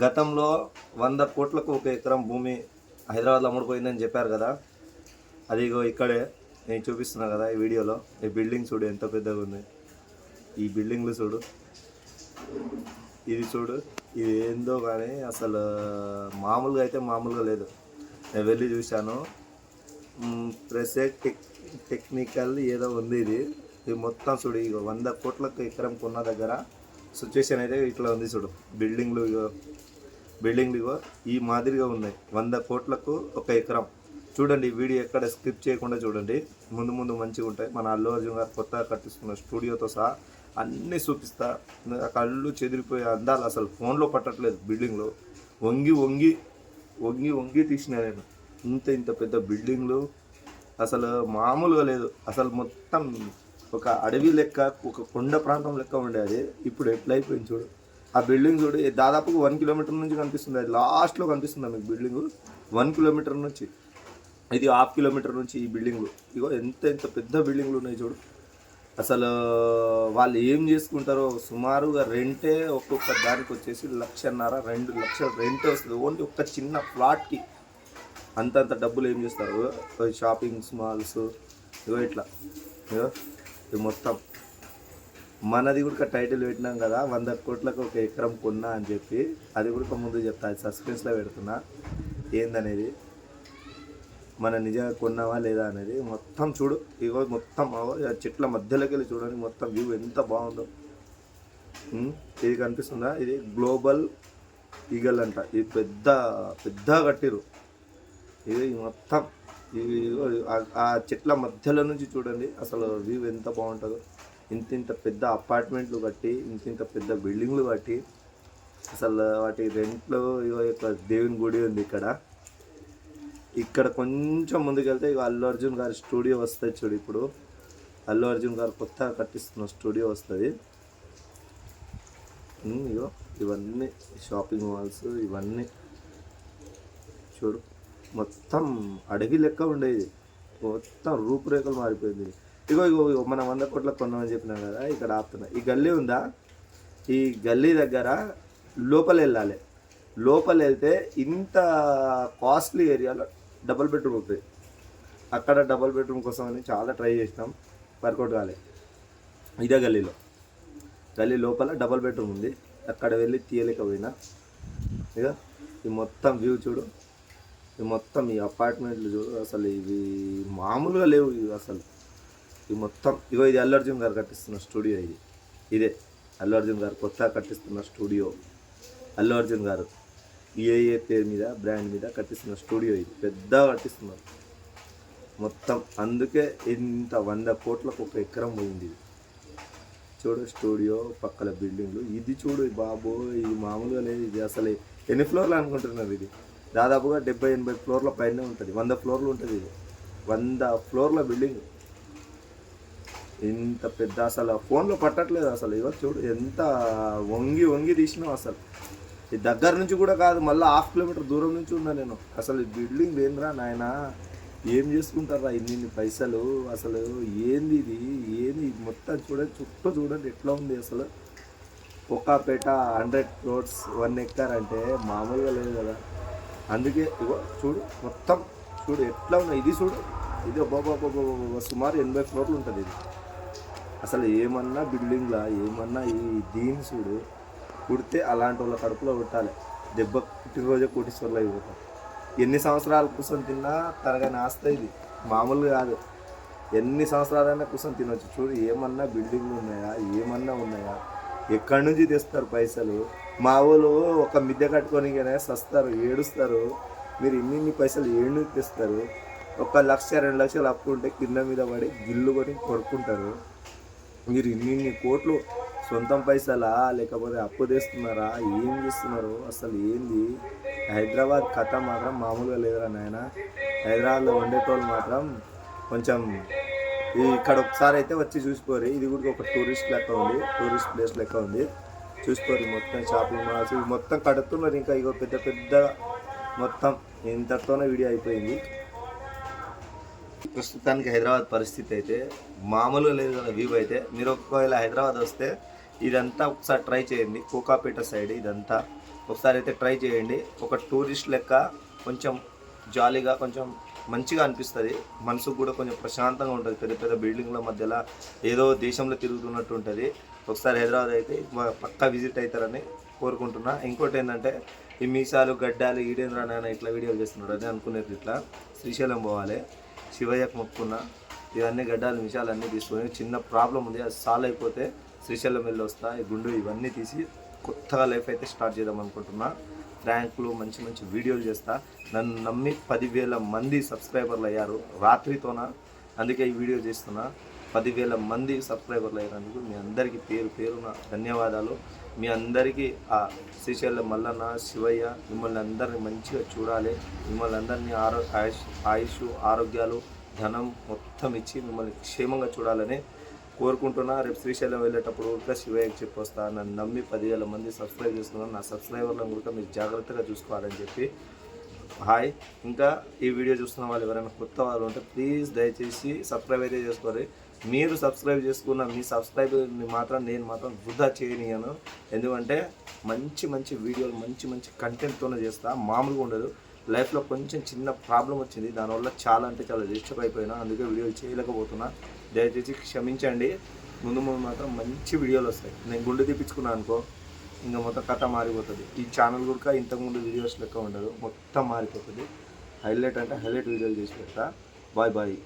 గతంలో 100 కోట్లకు ఒక ఎకరం భూమి హైదరాబాద్లో అమ్ముడుపోయిందని చెప్పారు కదా. అది ఇగో ఇక్కడే నేను చూపిస్తున్నా కదా ఈ వీడియోలో. ఈ బిల్డింగ్ చూడు ఎంత పెద్దగా ఉంది. ఈ బిల్డింగ్లు చూడు, ఇది చూడు, ఇది ఏందో కానీ అసలు మామూలుగా అయితే మామూలుగా లేదు. నేను వెళ్ళి చూశాను. టెక్నికల్ ఏదో ఉంది ఇది. ఇది మొత్తం చూడు, ఇగో 100 కోట్లకు ఎకరం కొన్న దగ్గర సిచ్యువేషన్ అయితే ఇట్లా ఉంది చూడు. బిల్డింగ్లు ఇగో ఈ మాదిరిగా ఉన్నాయి. 100 కోట్లకు ఒక ఎకరం. చూడండి, వీడియో ఎక్కడ స్కిప్ చేయకుండా చూడండి. ముందు మంచిగా ఉంటాయి. మన అల్లు అర్జున్ గారు కొత్తగా కట్టిస్తున్న స్టూడియోతో సహా అన్నీ చూపిస్తా. కళ్ళు చెదిరిపోయే అందాలు అసలు ఫోన్లో పట్టట్లేదు. బిల్డింగ్లు వంగి వంగి వంగి వంగి తీసిన నేను. ఇంత పెద్ద బిల్డింగ్లు అసలు మామూలుగా లేదు. అసలు మొత్తం ఒక అడవి లెక్క, ఒక కొండ ప్రాంతం లెక్క ఉండేది. ఇప్పుడు ఎట్లయిపోయింది చూడు. ఆ బిల్డింగ్ చూడు, దాదాపుగా 1 కిలోమీటర్ నుంచి కనిపిస్తుంది. అది లాస్ట్లో కనిపిస్తుంది మీకు బిల్డింగు. 1 కిలోమీటర్ నుంచి, ఇది 1/2 కిలోమీటర్ నుంచి ఈ బిల్డింగ్లు. ఇగో ఎంత పెద్ద బిల్డింగ్లు ఉన్నాయి చూడు. అసలు వాళ్ళు ఏం చేసుకుంటారో. సుమారుగా రెంటే ఒక్కొక్క దానికి వచ్చేసి 1,50,000 2 లక్షల రెంటే వస్తుంది. ఓన్లీ ఒక చిన్న ఫ్లాట్కి అంత డబ్బులు ఏం చేస్తారు. షాపింగ్ మాల్స్ ఇగో ఇట్లా. ఇగో ఇది మొత్తం మనది కూడా టైటిల్ పెట్టినాం కదా, 100 కోట్లకు ఒక ఎకరం కొన్నా అని చెప్పి. అది కూడా ముందు చెప్తా, అది సస్పెన్స్లో పెడుతున్నా ఏందనేది. మన నిజంగా కొన్నావా లేదా అనేది మొత్తం చూడు. ఇగో మొత్తం చెట్ల మధ్యలోకి వెళ్ళి చూడండి, మొత్తం వ్యూ ఎంత బాగుందో. ఇది కనిపిస్తుందా, ఇది గ్లోబల్ ఈగల్ అంట. ఇది పెద్ద కట్టిరు. ఇది మొత్తం ఆ చెట్ల మధ్యలో నుంచి చూడండి అసలు వ్యూ ఎంత బాగుంటుందో. ఇంత పెద్ద అపార్ట్మెంట్లు కట్టి, ఇంత పెద్ద బిల్డింగ్లు కట్టి, అసలు వాటి రెంట్లో ఇక దేవుని గుడి ఉంది ఇక్కడ కొంచెం ముందుకెళ్తే ఇక అల్లు అర్జున్ గారి స్టూడియో వస్తుంది చూడు. ఇప్పుడు అల్లు అర్జున్ గారు కొత్తగా కట్టిస్తున్న స్టూడియో వస్తుంది. ఇగో ఇవన్నీ షాపింగ్ మాల్స్, ఇవన్నీ చూడు. మొత్తం అడవి లెక్క ఉండేది. మొత్తం రూపురేఖలు మారిపోయింది. ఇగో మనం 100 కోట్లకు కొన్నామని చెప్పినాం కదా, ఇక్కడ ఆపుతున్నా. ఈ గల్లీ ఉందా, ఈ గల్లీ దగ్గర లోపల వెళ్ళాలి. లోపల వెళ్తే ఇంత కాస్ట్లీ ఏరియాలో డబుల్ బెడ్రూమ్ ఉంటుంది. అక్కడ డబుల్ బెడ్రూమ్ కోసం అని చాలా ట్రై చేసినాం, వర్కౌట్ కాలే. ఇదే గల్లీ లోపల డబుల్ బెడ్రూమ్ ఉంది. అక్కడ వెళ్ళి తీయలేకపోయినా. ఇక ఈ మొత్తం వ్యూ చూడు, ఈ మొత్తం ఈ అపార్ట్మెంట్లు చూడు. అసలు ఇవి మామూలుగా లేవు ఇవి అసలు. ఈ మొత్తం ఇగో ఇది అల్లు అర్జున్ గారు కట్టిస్తున్న స్టూడియో. ఇదే అల్లు అర్జున్ గారు కొత్తగా కట్టిస్తున్న స్టూడియో. అల్లు అర్జున్ గారు ఏ పేరు మీద, బ్రాండ్ మీద కట్టిస్తున్న స్టూడియో. ఇది పెద్దగా కట్టిస్తున్నారు మొత్తం. అందుకే ఇంత 100 కోట్లకు ఒక ఎకరం పోయింది. ఇది చూడు, స్టూడియో పక్కల బిల్డింగ్లు. ఇది చూడు బాబో, ఇది మామూలుగా లేదు. ఇది అసలు ఎన్ని ఫ్లోర్లు అనుకుంటున్నారు. ఇది దాదాపుగా 70-80 ఫ్లోర్ల పైనే ఉంటుంది. 100 ఫ్లోర్లు ఉంటుంది. ఇది 100 ఫ్లోర్ల బిల్డింగ్. ఇంత పెద్ద అసలు ఫోన్లో పట్టట్లేదు అసలు. ఇగో చూడు ఎంత వంగి తీసినాం. అసలు ఈ దగ్గర నుంచి కూడా కాదు, మళ్ళీ 1/2 కిలోమీటర్ దూరం నుంచి ఉన్నా నేను. అసలు ఈ బిల్డింగ్ ఏంద్రా నాయన, ఏం చేసుకుంటారా ఇన్ని పైసలు. అసలు ఏంది ఇది మొత్తం చూడండి, చుట్టూ చూడండి ఎట్లా ఉంది అసలు. ఒక్కపేట 100 crores 1 acre అంటే మామూలుగా లేదు కదా. అందుకే ఇగో చూడు, మొత్తం చూడు ఎట్లా ఉన్నాయి. ఇది చూడు, ఇది సుమారు 80 ఫ్లోర్లు ఉంటుంది ఇది. అసలు ఏమన్నా బిల్డింగ్లా, ఏమన్నా దీని చూడు. కుడితే అలాంటి వాళ్ళ కడుపులో కొట్టాలి. దెబ్బ పుట్టినరోజే కోటీశ్వర్లు అయిపోతారు. ఎన్ని సంవత్సరాలు కూర్చొని తిన్నా తరగని ఆస్తి ఇది, మామూలుగా కాదు. ఎన్ని సంవత్సరాలైనా కూర్చొని తినొచ్చు. చూడు ఏమన్నా బిల్డింగ్లు ఉన్నాయా, ఎక్కడి నుంచి తెస్తారు పైసలు. మా వాళ్ళు ఒక మిద్దె కట్టుకొని సస్తారు, ఏడుస్తారు. మీరు ఇన్ని పైసలు ఏడు నుంచి తెస్తారు. 1 లక్ష 2 లక్షలు అప్పు ఉంటే కింద మీద పడి గిల్లు కొని కొడుకుంటారు. మీరు ఇన్ని కోట్లు సొంతం పైసలా లేకపోతే అప్పు తెస్తున్నారా, ఏం చేస్తున్నారు అసలు ఏంది. హైదరాబాద్ కథ మాత్రం మామూలుగా లేదురా నాయన. హైదరాబాద్లో ఉండేటోళ్ళు మాత్రం కొంచెం ఇక్కడ ఒకసారి అయితే వచ్చి చూసిపోరు. ఇది కూడా ఒక టూరిస్ట్ ప్లేస్ లెక్క ఉంది. చూసిపోరు. మొత్తం షాపింగ్ మాల్స్ మొత్తం కడుతున్నారు. ఇంకా ఇగో పెద్ద మొత్తం ఇంతతోనే వీడియో అయిపోయింది. ప్రస్తుతానికి హైదరాబాద్ పరిస్థితి అయితే మామూలుగా లేదు కదా. వ్యూ అయితే మీరు ఒకవేళ హైదరాబాద్ వస్తే ఇదంతా ఒకసారి ట్రై చేయండి. కోకాపేట సైడ్ ఇదంతా ఒకసారి అయితే ట్రై చేయండి. ఒక టూరిస్ట్ లెక్క కొంచెం జాలీగా కొంచెం మంచిగా అనిపిస్తుంది. మనసుకు కూడా కొంచెం ప్రశాంతంగా ఉంటుంది. పెద్ద పెద్ద బిల్డింగ్ల మధ్యలో ఏదో దేశంలో తిరుగుతున్నట్టు ఉంటుంది. ఒకసారి హైదరాబాద్ అయితే పక్కా విజిట్ అవుతారని కోరుకుంటున్నా. ఇంకోటి ఏంటంటే ఈ మీసాలు గడ్డాలు ఈడేంద్ర నాయన ఇట్లా వీడియోలు చేస్తున్నాడు అదే అనుకునేది. ఇట్లా శ్రీశైలం పోవాలి, శివయ్యకు మొక్కున్నా, ఇవన్నీ గడ్డాలు మీసాలు అన్నీ తీసుకొని చిన్న ప్రాబ్లం ఉంది, అది సాల్వ్ అయిపోతే శ్రీశైలం వెళ్ళి వస్తా. ఈ గుండు ఇవన్నీ తీసి కొత్తగా లైఫ్ అయితే స్టార్ట్ చేద్దాం అనుకుంటున్నా. ప్రాంక్లు మంచి మంచి వీడియోలు చేస్తా. నన్ను నమ్మి 10,000 మంది సబ్స్క్రైబర్లు అయ్యారు రాత్రితోన, అందుకే ఈ వీడియో చేస్తున్నా. 10,000 మంది సబ్స్క్రైబర్లు అయ్యారందుకు మీ అందరికీ పేరు పేరున ధన్యవాదాలు. మీ అందరికీ ఆ శ్రీశైలం మల్లన్న శివయ్య మిమ్మల్ని అందరినీ మంచిగా చూడాలి. మిమ్మల్ని అందరినీ ఆయుష్ ఆరోగ్యాలు ధనం మొత్తం ఇచ్చి మిమ్మల్ని క్షేమంగా చూడాలని కోరుకుంటున్నా. రేపు శ్రీశైలం వెళ్ళేటప్పుడు కూడా శివయ్యకి చెప్పొస్తా. నన్ను నమ్మి 10,000 మంది సబ్స్క్రైబ్ చేసుకున్నాను. నా సబ్స్క్రైబర్లను కూడా మీరు జాగ్రత్తగా చూసుకోవాలని చెప్పి హాయ్. ఇంకా ఈ వీడియో చూస్తున్న వాళ్ళు ఎవరైనా కొత్త వాళ్ళు ఉంటే ప్లీజ్ దయచేసి సబ్స్క్రైబ్ అయితే చేసుకోవాలి. మీరు సబ్స్క్రైబ్ చేసుకున్న మీ సబ్స్క్రైబర్ని మాత్రం నేను మాత్రం వృధా చేయనియను. ఎందుకంటే మంచి మంచి వీడియోలు మంచి మంచి కంటెంట్తోనే చేస్తా, మామూలుగా ఉండదు. లైఫ్లో కొంచెం చిన్న ప్రాబ్లం వచ్చింది, దానివల్ల చాలా అంటే చాలా డిస్టర్బ్ అయిపోయినా, అందుకే వీడియోలు చేయలేకపోతున్నా. దయచేసి క్షమించండి. ముందు ముందు మాత్రం మంచి వీడియోలు వస్తాయి. నేను గుండె తీపించుకున్నాను అనుకో ఇంకా మొత్తం కథ మారిపోతుంది. ఈ ఛానల్ కూడా ఇంతకుముందు వీడియోస్ లెక్క ఉండదు, మొత్తం మారిపోతుంది. హైలైట్ అంటే హైలైట్ వీడియోలు చేసి పెడతా. Bye bye.